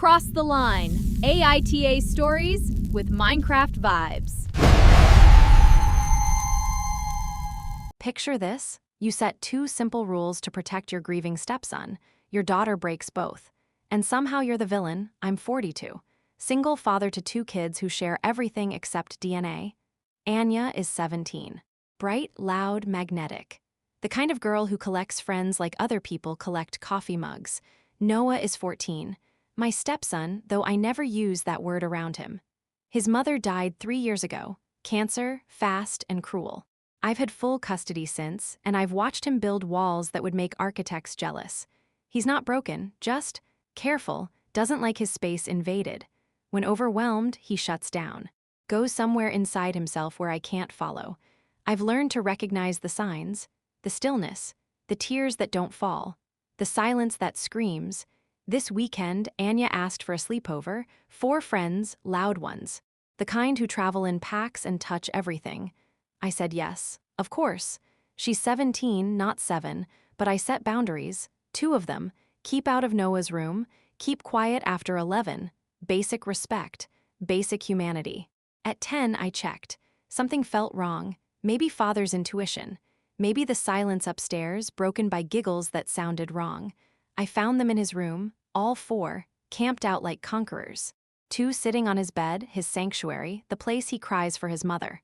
Cross the line. AITA stories with Minecraft vibes. Picture this. You set two simple rules to protect your grieving stepson. Your daughter breaks both. And somehow you're the villain. I'm 42. Single father to two kids who share everything except DNA. Anya is 17. Bright, loud, magnetic. The kind of girl who collects friends like other people collect coffee mugs. Noah is 14. My stepson, though I never use that word around him. His mother died 3 years ago. Cancer, fast, and cruel. I've had full custody since, and I've watched him build walls that would make architects jealous. He's not broken, just careful, doesn't like his space invaded. When overwhelmed, he shuts down. Goes somewhere inside himself where I can't follow. I've learned to recognize the signs, the stillness, the tears that don't fall, the silence that screams. This weekend, Anya asked for a sleepover, 4 friends, loud ones, the kind who travel in packs and touch everything. I said yes, of course. She's 17, not 7, but I set boundaries, 2 of them. Keep out of Noah's room, keep quiet after 11, basic respect, basic humanity. At 10, I checked. Something felt wrong, maybe father's intuition, maybe the silence upstairs broken by giggles that sounded wrong. I found them in his room, all 4, camped out like conquerors. 2 sitting on his bed, his sanctuary, the place he cries for his mother.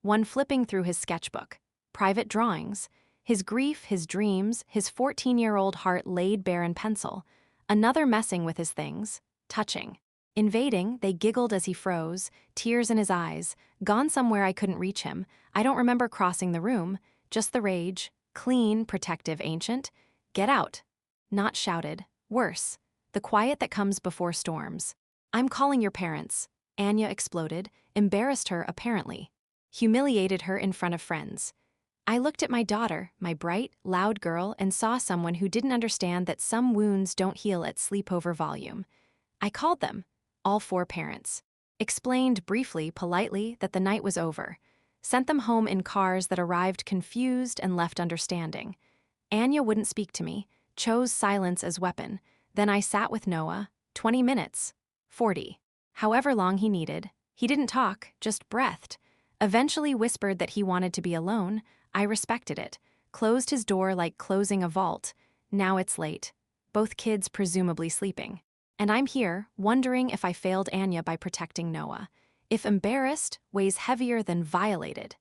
1 flipping through his sketchbook, private drawings, his grief, his dreams, his 14-year-old heart laid bare in pencil. Another messing with his things, touching. Invading, they giggled as he froze, tears in his eyes, gone somewhere I couldn't reach him. I don't remember crossing the room, just the rage, clean, protective, ancient. Get out. Not shouted, worse, the quiet that comes before storms. I'm calling your parents. Anya exploded, embarrassed her apparently. Humiliated her in front of friends. I looked at my daughter, my bright, loud girl, and saw someone who didn't understand that some wounds don't heal at sleepover volume. I called them, all 4 parents. Explained briefly, politely, that the night was over. Sent them home in cars that arrived confused and left understanding. Anya wouldn't speak to me, chose silence as weapon. Then I sat with Noah, 20 minutes, 40. However long he needed. He didn't talk, just breathed. Eventually whispered that he wanted to be alone. I respected it. Closed his door like closing a vault. Now it's late. Both kids presumably sleeping. And I'm here, wondering if I failed Anya by protecting Noah. If embarrassed weighs heavier than violated.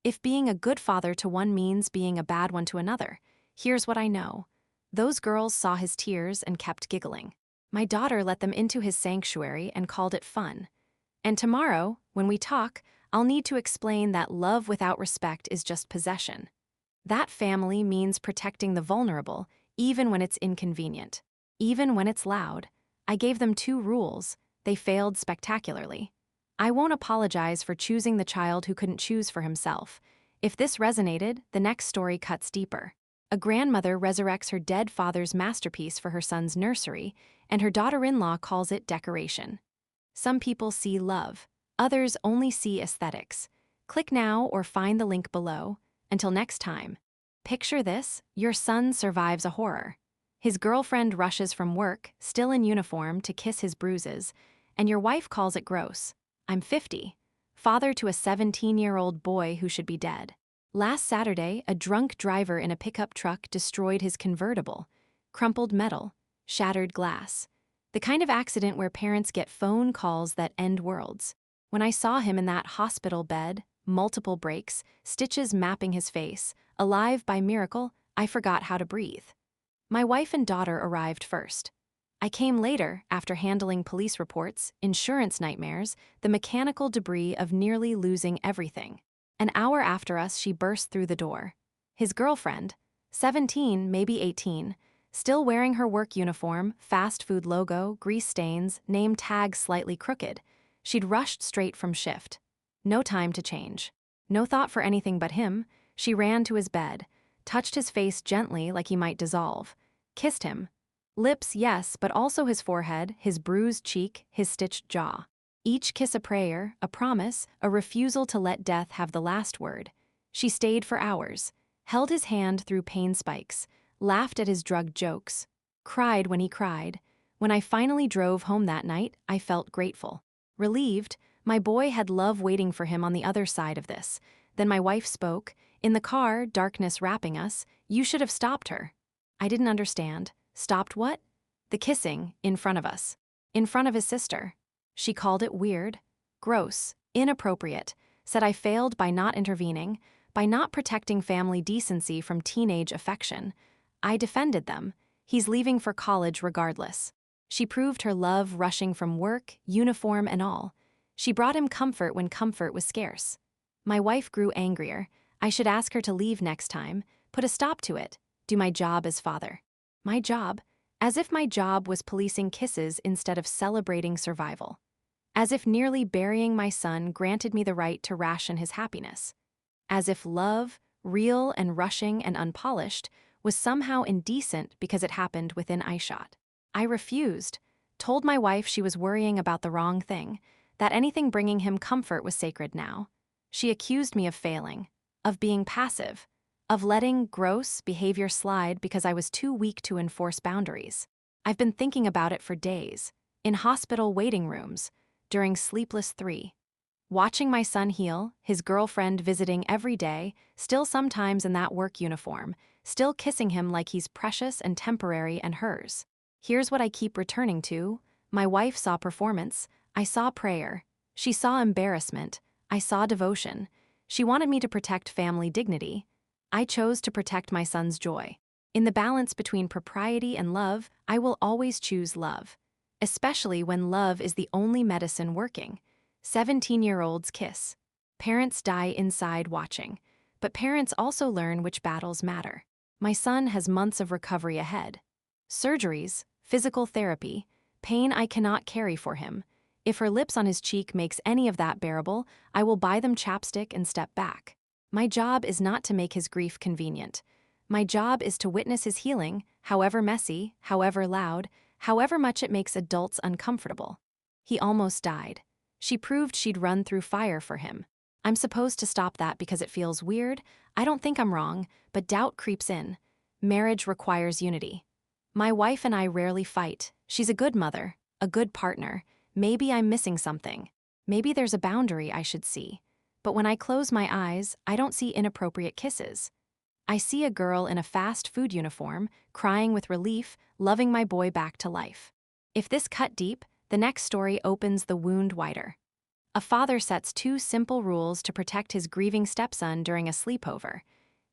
If being a good father to one means being a bad one to another. Here's what I know. Those girls saw his tears and kept giggling. My daughter let them into his sanctuary and called it fun. And tomorrow, when we talk, I'll need to explain that love without respect is just possession. That family means protecting the vulnerable, even when it's inconvenient. Even when it's loud. I gave them 2 rules. They failed spectacularly. I won't apologize for choosing the child who couldn't choose for himself. If this resonated, the next story cuts deeper. A grandmother resurrects her dead father's masterpiece for her son's nursery, and her daughter-in-law calls it decoration. Some people see love. Others only see aesthetics. Click now or find the link below. Until next time. Picture this, your son survives a horror. His girlfriend rushes from work, still in uniform, to kiss his bruises, and your wife calls it gross. I'm 50. Father to a 17-year-old boy who should be dead. Last Saturday, a drunk driver in a pickup truck destroyed his convertible. Crumpled metal, shattered glass. The kind of accident where parents get phone calls that end worlds. When I saw him in that hospital bed, multiple breaks, stitches mapping his face, alive by miracle, I forgot how to breathe. My wife and daughter arrived first. I came later, after handling police reports, insurance nightmares, the mechanical debris of nearly losing everything. An hour after us, she burst through the door. His girlfriend, 17, maybe 18, still wearing her work uniform, fast food logo, grease stains, name tag slightly crooked. She'd rushed straight from shift. No time to change. No thought for anything but him. She ran to his bed, touched his face gently like he might dissolve, kissed him. Lips, yes, but also his forehead, his bruised cheek, his stitched jaw. Each kiss a prayer, a promise, a refusal to let death have the last word. She stayed for hours, held his hand through pain spikes, laughed at his drug jokes, cried when he cried, When I finally drove home that night, I felt grateful. Relieved, my boy had love waiting for him on the other side of this. Then my wife spoke. In the car, darkness wrapping us, "You should have stopped her." I didn't understand. Stopped what? The kissing, in front of us. In front of his sister. She called it weird, gross, inappropriate, said I failed by not intervening, by not protecting family decency from teenage affection. I defended them. He's leaving for college regardless. She proved her love rushing from work, uniform and all. She brought him comfort when comfort was scarce. My wife grew angrier. I should ask her to leave next time, put a stop to it, do my job as father. My job? As if my job was policing kisses instead of celebrating survival. As if nearly burying my son granted me the right to ration his happiness. As if love, real and rushing and unpolished, was somehow indecent because it happened within eyeshot. I refused, told my wife she was worrying about the wrong thing, that anything bringing him comfort was sacred now. She accused me of failing, of being passive, of letting gross behavior slide because I was too weak to enforce boundaries. I've been thinking about it for days, in hospital waiting rooms, during sleepless 3. Watching my son heal, his girlfriend visiting every day, still sometimes in that work uniform, still kissing him like he's precious and temporary and hers. Here's what I keep returning to. My wife saw performance, I saw prayer. She saw embarrassment, I saw devotion. She wanted me to protect family dignity. I chose to protect my son's joy. In the balance between propriety and love, I will always choose love. Especially when love is the only medicine working. 17-year-olds kiss. Parents die inside watching. But parents also learn which battles matter. My son has months of recovery ahead. Surgeries, physical therapy, pain I cannot carry for him. If her lips on his cheek makes any of that bearable, I will buy them chapstick and step back. My job is not to make his grief convenient. My job is to witness his healing, however messy, however loud, however much it makes adults uncomfortable. He almost died. She proved she'd run through fire for him. I'm supposed to stop that because it feels weird? I don't think I'm wrong, but doubt creeps in. Marriage requires unity. My wife and I rarely fight. She's a good mother, a good partner. Maybe I'm missing something. Maybe there's a boundary I should see. But when I close my eyes, I don't see inappropriate kisses. I see a girl in a fast food uniform, crying with relief, loving my boy back to life. If this cut deep, the next story opens the wound wider. A father sets 2 simple rules to protect his grieving stepson during a sleepover.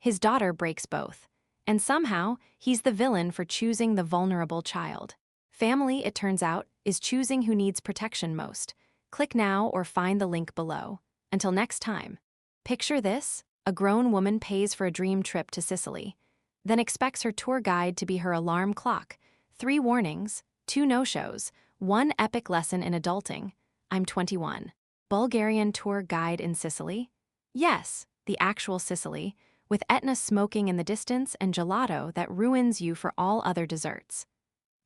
His daughter breaks both. And somehow, he's the villain for choosing the vulnerable child. Family, it turns out, is choosing who needs protection most. Click now or find the link below. Until next time. Picture this: a grown woman pays for a dream trip to Sicily, then expects her tour guide to be her alarm clock. 3 warnings, 2 no-shows, 1 epic lesson in adulting. I'm 21. Bulgarian tour guide in Sicily? Yes, the actual Sicily, with Etna smoking in the distance and gelato that ruins you for all other desserts.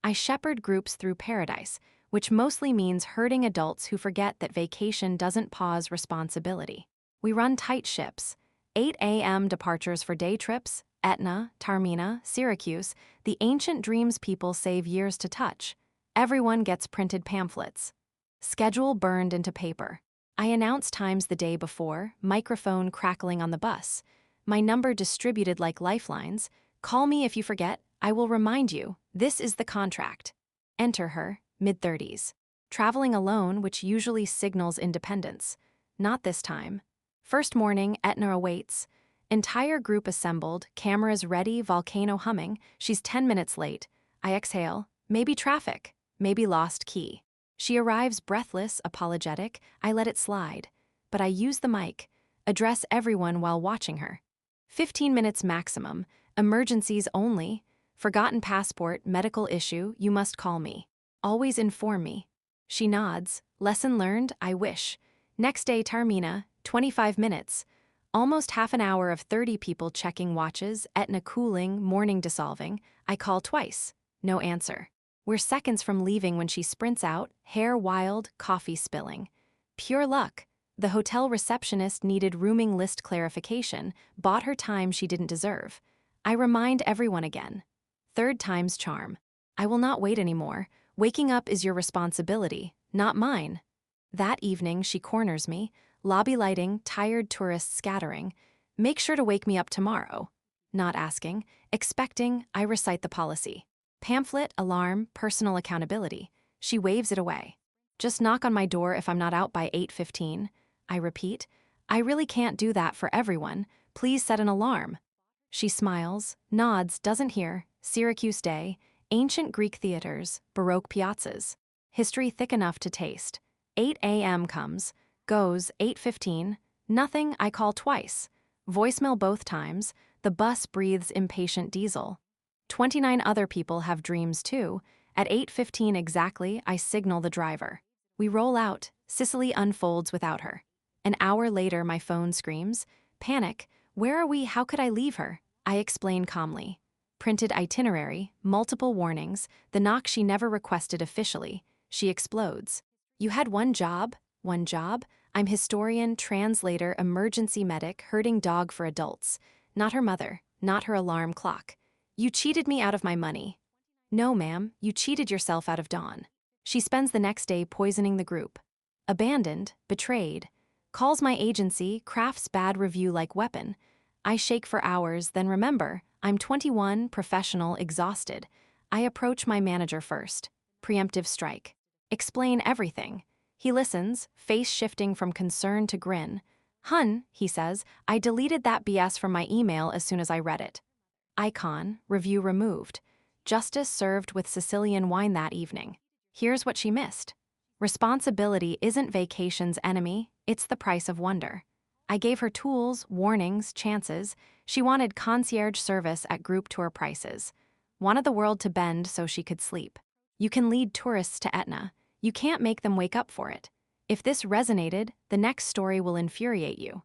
I shepherd groups through paradise, which mostly means herding adults who forget that vacation doesn't pause responsibility. We run tight ships. 8 a.m. departures for day trips, Etna, Taormina, Syracuse, the ancient dreams people save years to touch. Everyone gets printed pamphlets. Schedule burned into paper. I announce times the day before, microphone crackling on the bus. My number distributed like lifelines. Call me if you forget, I will remind you, this is the contract. Enter her, mid-30s. Traveling alone, which usually signals independence. Not this time. First morning, Etna awaits. Entire group assembled, cameras ready, volcano humming. She's 10 minutes late. I exhale. Maybe traffic. Maybe lost key. She arrives breathless, apologetic. I let it slide. But I use the mic. Address everyone while watching her. 15 minutes maximum. Emergencies only. Forgotten passport, medical issue, you must call me. Always inform me. She nods. Lesson learned, I wish. Next day, Taormina, 25 minutes. Almost half an hour of 30 people checking watches, Etna cooling, morning dissolving. I call twice. No answer. We're seconds from leaving when she sprints out, hair wild, coffee spilling. Pure luck. The hotel receptionist needed rooming list clarification, bought her time she didn't deserve. I remind everyone again. 3rd time's charm. I will not wait anymore. Waking up is your responsibility, not mine. That evening, she corners me, lobby lighting, tired tourists scattering. Make sure to wake me up tomorrow. Not asking, expecting, I recite the policy. Pamphlet, alarm, personal accountability. She waves it away. Just knock on my door if I'm not out by 8:15. I repeat, I really can't do that for everyone. Please set an alarm. She smiles, nods, doesn't hear. Syracuse Day, ancient Greek theaters, Baroque piazzas. History thick enough to taste. 8 a.m. comes, goes, 8:15. Nothing, I call twice. Voicemail both times. The bus breathes impatient diesel. 29 other people have dreams too. At 8:15 exactly, I signal the driver. We roll out. Sicily unfolds without her. An hour later, my phone screams. Panic. Where are we? How could I leave her? I explain calmly. Printed itinerary, multiple warnings, the knock she never requested officially. She explodes. You had one job? One job? I'm historian, translator, emergency medic, herding dog for adults. Not her mother, not her alarm clock. You cheated me out of my money. No, ma'am, you cheated yourself out of Dawn. She spends the next day poisoning the group. Abandoned, betrayed. Calls my agency, crafts bad review like weapon. I shake for hours, then remember, I'm 21, professional, exhausted. I approach my manager first. Preemptive strike. Explain everything. He listens, face shifting from concern to grin. Hun, he says, I deleted that BS from my email as soon as I read it. Icon, review removed. Justice served with Sicilian wine that evening. Here's what she missed. Responsibility isn't vacation's enemy, it's the price of wonder. I gave her tools, warnings, chances. She wanted concierge service at group tour prices. Wanted the world to bend so she could sleep. You can lead tourists to Etna. You can't make them wake up for it. If this resonated, the next story will infuriate you.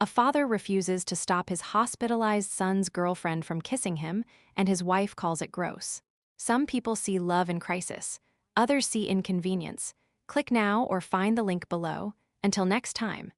A father refuses to stop his hospitalized son's girlfriend from kissing him, and his wife calls it gross. Some people see love in crisis. Others see inconvenience. Click now or find the link below. Until next time.